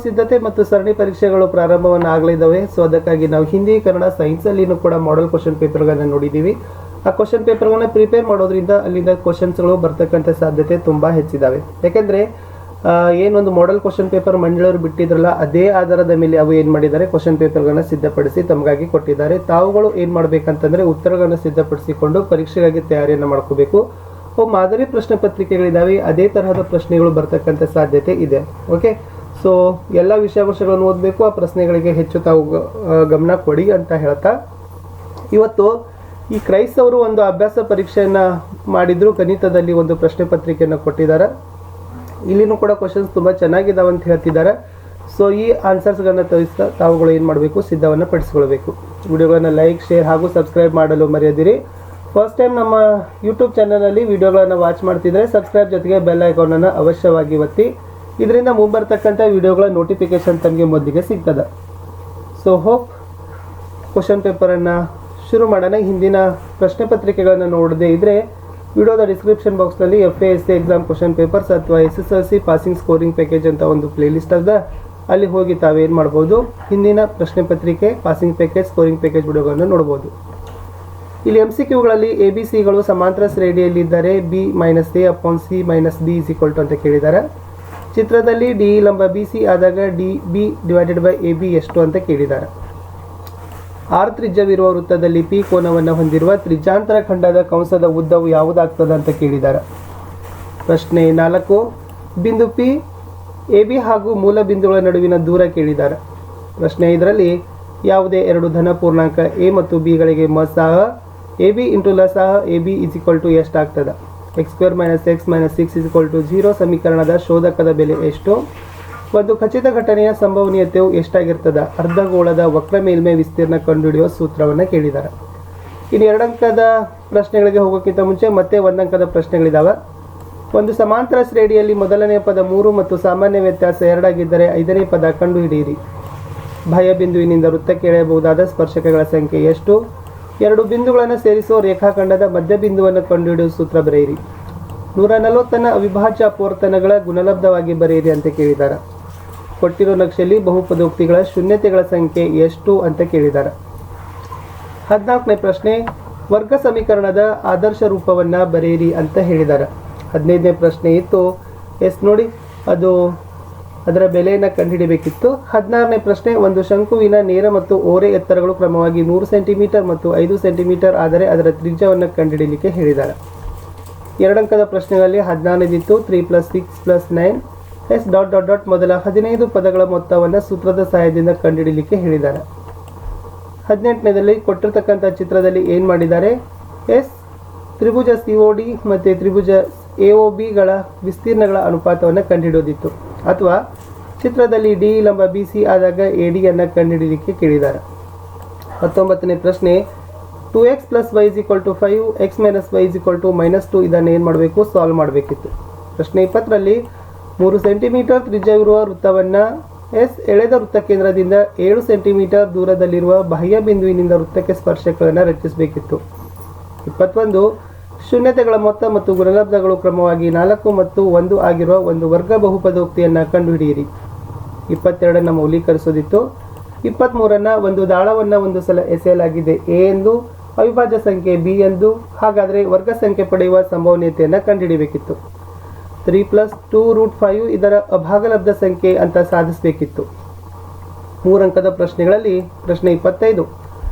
ಸಿದ್ಧತೆ ಮತ್ತು ಸರಣಿ ಪರೀಕ್ಷೆಗಳು ಪ್ರಾರಂಭವನ್ನು ಆಗಲಿದ್ದಾವೆ. ಸೊ ಅದಕ್ಕಾಗಿ ನಾವು ಹಿಂದಿ, ಕನ್ನಡ, ಸೈನ್ಸಲ್ಲಿನೂ ಕೂಡ ಮಾಡೆಲ್ ಕ್ವಶನ್ ಪೇಪರ್ಗಳನ್ನು ನೋಡಿದ್ದೀವಿ. ಆ ಕ್ವಶನ್ ಪೇಪರ್ಗಳನ್ನ ಪ್ರಿಪೇರ್ ಮಾಡೋದ್ರಿಂದ ಅಲ್ಲಿಂದ ಕ್ವಶನ್ಸ್ಗಳು ಬರ್ತಕ್ಕಂಥ ಸಾಧ್ಯತೆ ತುಂಬ ಹೆಚ್ಚಿದ್ದಾವೆ. ಯಾಕೆಂದರೆ ಏನೊಂದು ಮಾಡೆಲ್ ಕ್ವಶನ್ ಪೇಪರ್ ಮಂಡಳಿಯವರು ಬಿಟ್ಟಿದ್ರಲ್ಲ, ಅದೇ ಆಧಾರದ ಮೇಲೆ ಅವು ಏನು ಮಾಡಿದ್ದಾರೆ, ಕ್ವಶನ್ ಪೇಪರ್ಗಳನ್ನ ಸಿದ್ಧಪಡಿಸಿ ತಮಗಾಗಿ ಕೊಟ್ಟಿದ್ದಾರೆ. ತಾವುಗಳು ಏನು ಮಾಡಬೇಕಂತಂದರೆ ಉತ್ತರಗಳನ್ನು ಸಿದ್ಧಪಡಿಸಿಕೊಂಡು ಪರೀಕ್ಷೆಗಾಗಿ ತಯಾರಿಯನ್ನು ಮಾಡ್ಕೋಬೇಕು. ಮಾದರಿ ಪ್ರಶ್ನೆ ಪತ್ರಿಕೆಗಳಿದ್ದಾವೆ, ಅದೇ ತರಹದ ಪ್ರಶ್ನೆಗಳು ಬರ್ತಕ್ಕಂಥ ಸಾಧ್ಯತೆ ಇದೆ. ಓಕೆ, ಸೊ ಎಲ್ಲ ವಿಷಯಾಂಶಗಳನ್ನು ಓದಬೇಕು, ಆ ಪ್ರಶ್ನೆಗಳಿಗೆ ಹೆಚ್ಚು ತಾವು ಗಮನ ಕೊಡಿ ಅಂತ ಹೇಳ್ತಾ, ಇವತ್ತು ಈ ಕ್ರೈಸ್ ಅವರು ಒಂದು ಅಭ್ಯಾಸ ಪರೀಕ್ಷೆಯನ್ನು ಮಾಡಿದ್ರು. ಗಣಿತದಲ್ಲಿ ಒಂದು ಪ್ರಶ್ನೆ ಪತ್ರಿಕೆಯನ್ನು ಕೊಟ್ಟಿದ್ದಾರೆ. ಇಲ್ಲಿನೂ ಕೂಡ ಕ್ವಶನ್ಸ್ ತುಂಬ ಚೆನ್ನಾಗಿದ್ದಾವೆ ಅಂತ ಹೇಳ್ತಿದ್ದಾರೆ. ಸೊ ಈ ಆನ್ಸರ್ಸ್ಗಳನ್ನ ತೋರಿಸ್ತಾ ತಾವುಗಳು ಏನು ಮಾಡಬೇಕು, ಸಿದ್ಧವನ್ನು ಪಡಿಸ್ಕೊಳ್ಬೇಕು. ವಿಡಿಯೋಗಳನ್ನು ಲೈಕ್, ಶೇರ್ ಹಾಗೂ ಸಬ್ಸ್ಕ್ರೈಬ್ ಮಾಡಲು ಮರೆಯದಿರಿ. ಫಸ್ಟ್ ಟೈಮ್ ನಮ್ಮ ಯೂಟ್ಯೂಬ್ ಚಾನಲಲ್ಲಿ ವಿಡಿಯೋಗಳನ್ನು ವಾಚ್ ಮಾಡ್ತಿದ್ರೆ ಸಬ್ಸ್ಕ್ರೈಬ್ ಜೊತೆಗೆ ಬೆಲ್ ಐಕಾನನ್ನು ಅವಶ್ಯವಾಗಿ ಒತ್ತಿ. ಇದರಿಂದ ಮುಂಬರ್ತಕ್ಕಂಥ ವಿಡಿಯೋಗಳ ನೋಟಿಫಿಕೇಶನ್ ತಮಗೆ ಮೊದಲಿಗೆ ಸಿಗ್ತದೆ. ಸೊ ಹೋಪ್ ಕ್ವಶನ್ ಪೇಪರನ್ನು ಶುರು ಮಾಡೋಣ. ಹಿಂದಿನ ಪ್ರಶ್ನೆ ಪತ್ರಿಕೆಗಳನ್ನು ನೋಡದೇ ಇದ್ದರೆ ವಿಡಿಯೋದ ಡಿಸ್ಕ್ರಿಪ್ಷನ್ ಬಾಕ್ಸ್ನಲ್ಲಿ FASC ಎಕ್ಸಾಮ್ ಕ್ವಶನ್ ಪೇಪರ್ಸ್ ಅಥವಾ SSLC ಪಾಸಿಂಗ್ ಸ್ಕೋರಿಂಗ್ ಪ್ಯಾಕೇಜ್ ಅಂತ ಒಂದು ಪ್ಲೇಲಿಸ್ಟ್ ಅದ, ಅಲ್ಲಿ ಹೋಗಿ ತಾವೇನು ಮಾಡ್ಬೋದು, ಹಿಂದಿನ ಪ್ರಶ್ನೆ ಪತ್ರಿಕೆ, ಪಾಸಿಂಗ್ ಪ್ಯಾಕೇಜ್, ಸ್ಕೋರಿಂಗ್ ಪ್ಯಾಕೇಜ್ ವಿಡಿಯೋಗಳನ್ನು ನೋಡ್ಬೋದು. ಇಲ್ಲಿ MCQಗಳಲ್ಲಿ ABCಗಳು ಸಮಾಂತರ ಶ್ರೇಣಿಯಲ್ಲಿದ್ದರೆ B-A/C - B ಅಂತ ಕೇಳಿದ್ದಾರೆ. ಚಿತ್ರದಲ್ಲಿ DE ಲಂಬ BC ಆದಾಗ DB/AB ಎಷ್ಟು ಅಂತ ಕೇಳಿದ್ದಾರೆ. R ತ್ರಿಜ್ಯವಿರುವ ವೃತ್ತದಲ್ಲಿ P ಕೋನವನ್ನು ಹೊಂದಿರುವ ತ್ರಿಜ್ಯಾಂತರ ಖಂಡದ ಕಂಸದ ಉದ್ದವು ಯಾವುದಾಗ್ತದೆ ಅಂತ ಕೇಳಿದ್ದಾರೆ. ಪ್ರಶ್ನೆ 4, ಬಿಂದು P, AB ಹಾಗೂ ಮೂಲ ಬಿಂದುಗಳ ನಡುವಿನ ದೂರ ಕೇಳಿದ್ದಾರೆ. ಪ್ರಶ್ನೆ 5ರಲ್ಲಿ ಯಾವುದೇ ಎರಡು ಧನ ಪೂರ್ಣಾಂಕ A ಮತ್ತು B ಗಳಿಗೆ ಮಸಾಹ AB ಇಂಟು ಲಸಾಹ AB ಎಷ್ಟಾಗ್ತದೆ? x² - x - 6 0 ಸಮೀಕರಣದ ಶೋಧಕದ ಬೆಲೆ ಎಷ್ಟು? ಒಂದು ಖಚಿತ ಘಟನೆಯ ಸಂಭವನೀಯತೆಯು ಎಷ್ಟಾಗಿರ್ತದೆ? ಅರ್ಧಗೋಳದ ವಕ್ರ ಮೇಲ್ಮೈ ವಿಸ್ತೀರ್ಣ ಕಂಡುಹಿಡಿಯುವ ಸೂತ್ರವನ್ನು ಕೇಳಿದ್ದಾರೆ. ಇನ್ನು 2 ಅಂಕದ ಪ್ರಶ್ನೆಗಳಿಗೆ ಹೋಗೋಕ್ಕಿಂತ ಮುಂಚೆ ಮತ್ತೆ 1 ಅಂಕದ ಪ್ರಶ್ನೆಗಳಿದ್ದಾವೆ. ಒಂದು ಸಮಾಂತರ ಶ್ರೇಣಿಯಲ್ಲಿ ಮೊದಲನೇ ಪದ 3 ಮತ್ತು ಸಾಮಾನ್ಯ ವ್ಯತ್ಯಾಸ 2 ಆಗಿದ್ದರೆ 5ನೇ ಪದ ಕಂಡುಹಿಡಿಯಿರಿ. ಬಾಹ್ಯ ಬಿಂದುವಿನಿಂದ ವೃತ್ತಕ್ಕೆ ಎಳೆಯಬಹುದಾದ ಸ್ಪರ್ಶಕಗಳ ಸಂಖ್ಯೆ ಎಷ್ಟು? 2 ಬಿಂದುಗಳನ್ನು ಸೇರಿಸುವ ರೇಖಾಖಂಡದ ಮಧ್ಯಬಿಂದುವನ್ನು ಕಂಡುಹಿಡಿಯುವ ಸೂತ್ರ ಬರೆಯಿರಿ. 140ನ ಅವಿಭಾಜ್ಯ ಅಪವರ್ತನಗಳ ಗುಣಲಬ್ಧವಾಗಿ ಬರೆಯಿರಿ ಅಂತ ಕೇಳಿದ್ದಾರೆ. ಕೊಟ್ಟಿರೋ ನಕ್ಷೆಯಲ್ಲಿ ಬಹುಪದೋಕ್ತಿಗಳ ಶೂನ್ಯತೆಗಳ ಸಂಖ್ಯೆ ಎಷ್ಟು ಅಂತ ಕೇಳಿದ್ದಾರೆ. 14ನೇ ಪ್ರಶ್ನೆ, ವರ್ಗ ಸಮೀಕರಣದ ಆದರ್ಶ ರೂಪವನ್ನು ಬರೆಯಿರಿ ಅಂತ ಹೇಳಿದ್ದಾರೆ. 15ನೇ ಪ್ರಶ್ನೆ ಇತ್ತು ನೋಡಿ, ಅದರ ಬೆಲೆಯನ್ನು ಕಂಡುಹಿಡಿಯಬೇಕಿತ್ತು. 16ನೇ ಪ್ರಶ್ನೆ, ಒಂದು ಶಂಕುವಿನ ನೇರ ಮತ್ತು ಓರೆ ಎತ್ತರಗಳು ಕ್ರಮವಾಗಿ 100 ಸೆಂಟಿಮೀಟರ್ ಮತ್ತು 5 ಸೆಂಟಿಮೀಟರ್ ಆದರೆ ಅದರ ತ್ರಿಜ್ಯವನ್ನು ಕಂಡುಹಿಡಿಯಲಿಕ್ಕೆ ಹೇಳಿದ್ದಾರೆ. 2 ಅಂಕದ ಪ್ರಶ್ನೆಗಳಲ್ಲಿ 14ಇತ್ತು 3 + 6 + 9 S ... ಮೊದಲ 15 ಪದಗಳ ಮೊತ್ತವನ್ನು ಸೂತ್ರದ ಸಹಾಯದಿಂದ ಕಂಡುಹಿಡಿಯಲಿಕ್ಕೆ ಹೇಳಿದ್ದಾರೆ. 18ನೇದಲ್ಲಿ ಕೊಟ್ಟಿರ್ತಕ್ಕಂಥ ಚಿತ್ರದಲ್ಲಿ ಏನು ಮಾಡಿದ್ದಾರೆ, ತ್ರಿಭುಜ COD ಮತ್ತು ತ್ರಿಭುಜ AOBಗಳ ವಿಸ್ತೀರ್ಣಗಳ ಅನುಪಾತವನ್ನು ಕಂಡುಹಿಡಿಯೋದಿತ್ತು. ಅಥವಾ ಚಿತ್ರದಲ್ಲಿ DE ಲಂಬ BC ಆದಾಗ ADಯನ್ನು ಕಂಡುಹಿಡಿಯಲಿಕ್ಕೆ ಕೇಳಿದ್ದಾರೆ. 19ನೇ ಪ್ರಶ್ನೆ, 2x + y = 5 x - y = -2 ಇದನ್ನು ಏನು ಮಾಡಬೇಕು, ಸಾಲ್ವ್ ಮಾಡಬೇಕಿತ್ತು. ಪ್ರಶ್ನೆ 20ರಲ್ಲಿ 3 ಸೆಂಟಿಮೀಟರ್ ತ್ರಿಜ್ಯವಿರುವ ವೃತ್ತವನ್ನು ಎಳೆದ ವೃತ್ತ ಕೇಂದ್ರದಿಂದ 7 ಸೆಂಟಿಮೀಟರ್ ದೂರದಲ್ಲಿರುವ ಬಾಹ್ಯ ಬಿಂದುವಿನಿಂದ ವೃತ್ತಕ್ಕೆ ಸ್ಪರ್ಶಕಗಳನ್ನು ರಚಿಸಬೇಕಿತ್ತು. 21 ಶೂನ್ಯತೆಗಳ ಮೊತ್ತ ಮತ್ತು ಗುಣಲಬ್ಧಗಳು ಕ್ರಮವಾಗಿ 4 ಮತ್ತು 1 ಆಗಿರುವ ಒಂದು ವರ್ಗ ಬಹುಪದೋಕ್ತಿಯನ್ನು ಕಂಡುಹಿಡಿಯಿರಿ. 22ನ್ನು ಮೌಲ್ಯೀಕರಿಸೋದಿತ್ತು. 23ನ್ನು ಒಂದು ದಾಳವನ್ನು ಒಂದು ಸಲ ಎಸೆಯಲಾಗಿದೆ A ಎಂದು, ಅವಿಭಾಜ್ಯ ಸಂಖ್ಯೆ B ಎಂದು, ಹಾಗಾದರೆ ವರ್ಗ ಸಂಖ್ಯೆ ಪಡೆಯುವ ಸಂಭವನೀಯತೆಯನ್ನು ಕಂಡುಹಿಡಿಯಬೇಕಿತ್ತು. 3 + 2√5 ಇದರ ಅಭಾಗಲಬ್ಧ ಸಂಖ್ಯೆ ಅಂತ ಸಾಧಿಸಬೇಕಿತ್ತು. 3 ಅಂಕದ ಪ್ರಶ್ನೆಗಳಲ್ಲಿ ಪ್ರಶ್ನೆ 25,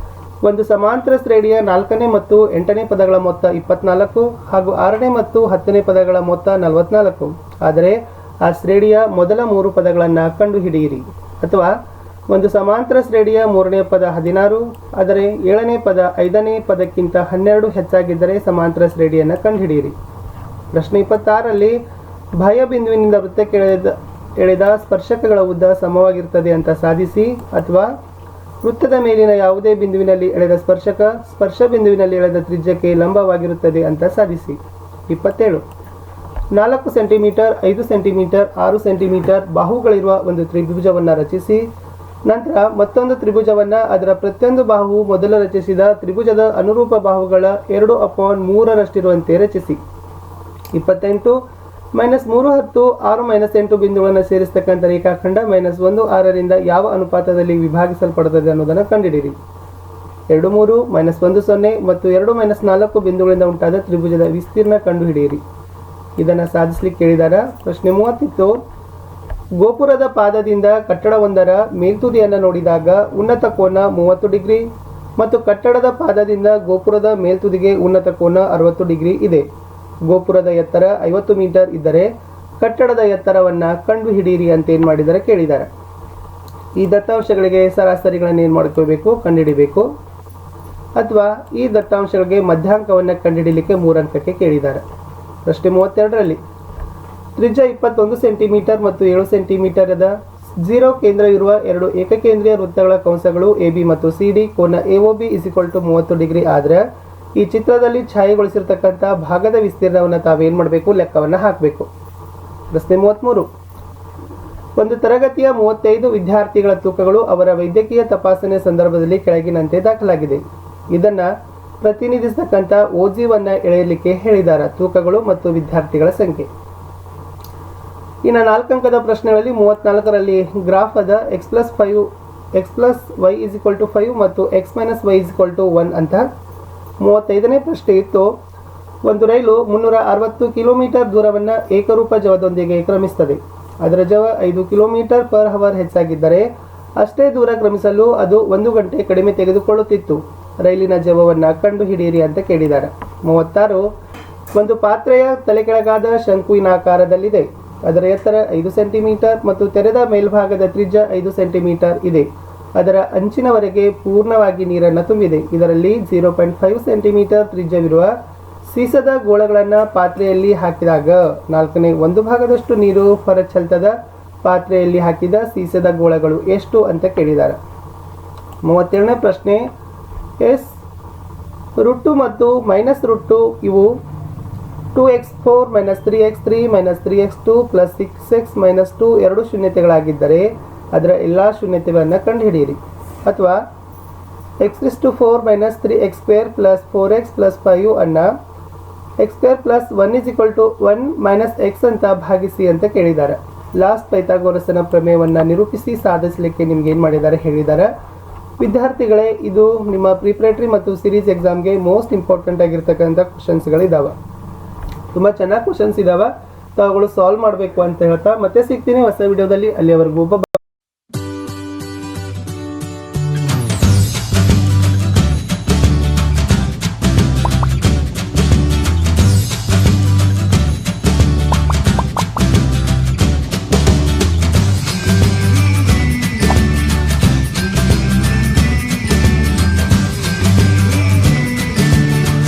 ಒಂದು ಸಮಾಂತರ ಶ್ರೇಣಿಯ 4ನೇ ಮತ್ತು 8ನೇ ಪದಗಳ ಮೊತ್ತ 24 ಹಾಗೂ 6ನೇ ಮತ್ತು 10ನೇ ಪದಗಳ ಮೊತ್ತ 44. ಆದರೆ ಆ ಶ್ರೇಣಿಯ ಮೊದಲ 3 ಪದಗಳನ್ನು ಕಂಡುಹಿಡಿಯಿರಿ. ಅಥವಾ ಒಂದು ಸಮಾಂತರ ಶ್ರೇಣಿಯ 3ನೇ ಪದ 16 ಆದರೆ 7ನೇ ಪದ 5ನೇ ಪದಕ್ಕಿಂತ 12 ಹೆಚ್ಚಾಗಿದ್ದರೆ ಸಮಾಂತರ ಶ್ರೇಣಿಯನ್ನು ಕಂಡುಹಿಡಿಯಿರಿ. ಪ್ರಶ್ನೆ 26ರಲ್ಲಿ ಬಾಹ್ಯ ಬಿಂದುವಿನಿಂದ ವೃತ್ತಕ್ಕೆ ಎಳೆದ ಸ್ಪರ್ಶಕಗಳ ಉದ್ದ ಸಮವಾಗಿರ್ತದೆ ಅಂತ ಸಾಧಿಸಿ. ಅಥವಾ ವೃತ್ತದ ಮೇಲಿನ ಯಾವುದೇ ಬಿಂದುವಿನಲ್ಲಿ ಎಳೆದ ಸ್ಪರ್ಶ ಬಿಂದುವಿನಲ್ಲಿ ಎಳೆದ ತ್ರಿಜ್ಯಕ್ಕೆ ಲಂಬವಾಗಿರುತ್ತದೆ ಅಂತ ಸಾಧಿಸಿ. 27 4 ಸೆಂಟಿಮೀಟರ್ 5 ಸೆಂಟಿಮೀಟರ್ 6 ಸೆಂಟಿಮೀಟರ್ ಬಾಹುಗಳಿರುವ ಒಂದು ತ್ರಿಭುಜವನ್ನು ರಚಿಸಿ. ನಂತರ ಮತ್ತೊಂದು ತ್ರಿಭುಜವನ್ನು ಅದರ ಪ್ರತಿಯೊಂದು ಬಾಹುವು ಮೊದಲು ರಚಿಸಿದ ತ್ರಿಭುಜದ ಅನುರೂಪ ಬಾಹುಗಳ 2/3 ರಷ್ಟಿರುವಂತೆ ರಚಿಸಿ. 28 -3 10 6 -8 ಬಿಂದುಗಳನ್ನು ಸೇರಿಸ್ತಕ್ಕಂಥ ರೇಖಾಖಂಡ -1 6ರಿಂದ ಯಾವ ಅನುಪಾತದಲ್ಲಿ ವಿಭಾಗಿಸಲ್ಪಡುತ್ತದೆ ಅನ್ನೋದನ್ನು ಕಂಡುಹಿಡಿಯಿರಿ. 2 3 -1 0 ಮತ್ತು 2 -4 ಬಿಂದುಗಳಿಂದ ಉಂಟಾದ ತ್ರಿಭುಜದ ವಿಸ್ತೀರ್ಣ ಕಂಡುಹಿಡಿಯಿರಿ. ಇದನ್ನು ಸಾಧಿಸಲಿಕ್ಕೆ ಕೇಳಿದಾರ. ಪ್ರಶ್ನೆ 30 ಗೋಪುರದ ಪಾದದಿಂದ ಕಟ್ಟಡವೊಂದರ ಮೇಲ್ತುದಿಯನ್ನು ನೋಡಿದಾಗ ಉನ್ನತ ಕೋನ 30 ಡಿಗ್ರಿ ಮತ್ತು ಕಟ್ಟಡದ ಪಾದದಿಂದ ಗೋಪುರದ ಮೇಲ್ತುದಿಗೆ ಉನ್ನತ ಕೋನ 60 ಡಿಗ್ರಿ ಇದೆ. ಗೋಪುರದ ಎತ್ತರ 50 ಮೀಟರ್ ಇದ್ದರೆ ಕಟ್ಟಡದ ಎತ್ತರವನ್ನು ಕಂಡುಹಿಡಿಯಿರಿ ಅಂತ ಏನು ಮಾಡಿದ್ದಾರೆ ಕೇಳಿದ್ದಾರೆ. ಈ ದತ್ತಾಂಶಗಳಿಗೆ ಸರಾಸರಿಗಳನ್ನು ಏನು ಮಾಡ್ಕೋಬೇಕು, ಕಂಡುಹಿಡಿಬೇಕು. ಅಥವಾ ಈ ದತ್ತಾಂಶಗಳಿಗೆ ಮಧ್ಯಾಂಕವನ್ನು ಕಂಡುಹಿಡಿಯಲಿಕ್ಕೆ 3 ಅಂಕಕ್ಕೆ ಕೇಳಿದ್ದಾರೆ. ಪ್ರಶ್ನೆ 32ರಲ್ಲಿ ತ್ರಿಜ್ಯ 21 ಸೆಂಟಿಮೀಟರ್ ಮತ್ತು 7 ಸೆಂಟಿಮೀಟರ್ 0 ಕೇಂದ್ರ ಇರುವ 2 ಏಕಕೇಂದ್ರೀಯ ವೃತ್ತಗಳ ಕಂಸಗಳು AB ಮತ್ತು CD ಕೋನ AOB = 30 ಡಿಗ್ರಿ ಆದರೆ ಈ ಚಿತ್ರದಲ್ಲಿ ಛಾಯೆಗೊಳಿಸಿರ್ತಕ್ಕಂಥ ಭಾಗದ ವಿಸ್ತೀರ್ಣವನ್ನು ತಾವೇನು ಮಾಡಬೇಕು, ಲೆಕ್ಕವನ್ನು ಹಾಕಬೇಕು. ಪ್ರಶ್ನೆ 33 ಒಂದು ತರಗತಿಯ 35 ವಿದ್ಯಾರ್ಥಿಗಳ ತೂಕಗಳು ಅವರ ವೈದ್ಯಕೀಯ ತಪಾಸಣೆ ಸಂದರ್ಭದಲ್ಲಿ ಕೆಳಗಿನಂತೆ ದಾಖಲಾಗಿದೆ. ಇದನ್ನು ಪ್ರತಿನಿಧಿಸತಕ್ಕಂಥ ಓಜಿವನ್ನು ಎಳೆಯಲಿಕ್ಕೆ ಹೇಳಿದ್ದಾರೆ. ತೂಕಗಳು ಮತ್ತು ವಿದ್ಯಾರ್ಥಿಗಳ ಸಂಖ್ಯೆ. ಇನ್ನು 4 ಅಂಕದ ಪ್ರಶ್ನೆಗಳಲ್ಲಿ 34ರಲ್ಲಿ ಗ್ರಾಫ್ ಅದ x plus y = 5 ಮತ್ತು x - y = 1 ಅಂತ. 35ನೇ ಪ್ರಶ್ನೆ ಇತ್ತು. ಒಂದು ರೈಲು 360 ಕಿಲೋಮೀಟರ್ ದೂರವನ್ನು ಏಕರೂಪ ಜವದೊಂದಿಗೆ ಕ್ರಮಿಸುತ್ತದೆ. ಅದರ ಜವ 5 km/h ಹೆಚ್ಚಾಗಿದ್ದರೆ ಅಷ್ಟೇ ದೂರ ಕ್ರಮಿಸಲು ಅದು 1 ಗಂಟೆ ಕಡಿಮೆ ತೆಗೆದುಕೊಳ್ಳುತ್ತಿತ್ತು. ರೈಲಿನ ಜವವನ್ನು ಕಂಡುಹಿಡಿಯಿರಿ ಅಂತ ಕೇಳಿದ್ದಾರೆ. 36 ಒಂದು ಪಾತ್ರೆಯ ತಲೆಕೆಳಗಾದ ಶಂಕುವಿನಾಕಾರದಲ್ಲಿದೆ. ಅದರ ಎತ್ತರ 5 ಸೆಂಟಿಮೀಟರ್ ಮತ್ತು ತೆರೆದ ಮೇಲ್ಭಾಗದ ತ್ರಿಜ್ಯ 5 ಸೆಂಟಿಮೀಟರ್ ಇದೆ. ಅದರ ಅಂಚಿನವರೆಗೆ ಪೂರ್ಣವಾಗಿ ನೀರನ್ನು ತುಂಬಿದೆ. ಇದರಲ್ಲಿ 0.5 ಸೆಂಟಿಮೀಟರ್ ತ್ರಿಜ್ಯವಿರುವ ಸೀಸದ ಗೋಳಗಳನ್ನು ಪಾತ್ರೆಯಲ್ಲಿ ಹಾಕಿದಾಗ 1/4 ಭಾಗದಷ್ಟು ನೀರು ಹೊರಚೆಲ್ತದ. ಪಾತ್ರೆಯಲ್ಲಿ ಹಾಕಿದ ಸೀಸದ ಗೋಳಗಳು ಎಷ್ಟು ಅಂತ ಕೇಳಿದ್ದಾರೆ. 37ನೇ ಪ್ರಶ್ನೆ √2 ಮತ್ತು -√2 ಇವು 2x4 - 3x3 - 3x2 + 6x - 2 ಎರಡು ಶೂನ್ಯತೆಗಳಾಗಿದ್ದರೆ ಅದರ ಎಲ್ಲ ಶೂನ್ಯತೆಗಳನ್ನು ಕಂಡುಹಿಡಿಯಿರಿ. ಅಥವಾ x4 - 3x² + 4x + 5 ಅನ್ನು x² + 1 = 1 - x ಅಂತ ಭಾಗಿಸಿ ಅಂತ ಕೇಳಿದ್ದಾರೆ. ಲಾಸ್ಟ್ ಪೈಥಾಗೋರಸ್ನ ಪ್ರಮೇಯವನ್ನು ನಿರೂಪಿಸಿ ಸಾಧಿಸಲಿಕ್ಕೆ ನಿಮ್ಗೆ ಏನು ಮಾಡಿದ್ದಾರೆ ಹೇಳಿದ್ದಾರೆ. ವಿದ್ಯಾರ್ಥಿಗಳೇ, ಇದು ನಿಮ್ಮ ಪ್ರಿಪ್ರೇಟರಿ ಮತ್ತು ಸಿರೀಸ್ ಎಕ್ಸಾಮ್ಗೆ ಮೋಸ್ಟ್ ಇಂಪಾರ್ಟೆಂಟ್ ಆಗಿರ್ತಕ್ಕಂಥ ಕ್ವಶನ್ಸ್ಗಳಿದ್ದಾವೆ. ತುಂಬ ಚೆನ್ನಾಗಿ ಕ್ವಶನ್ಸ್ ಇದ್ದಾವೆ. ತಾವುಗಳು ಸಾಲ್ವ್ ಮಾಡಬೇಕು ಅಂತ ಹೇಳ್ತಾ ಮತ್ತೆ ಸಿಗ್ತೀನಿ ಹೊಸ ವಿಡಿಯೋದಲ್ಲಿ. ಅಲ್ಲಿಯವರೆಗೂ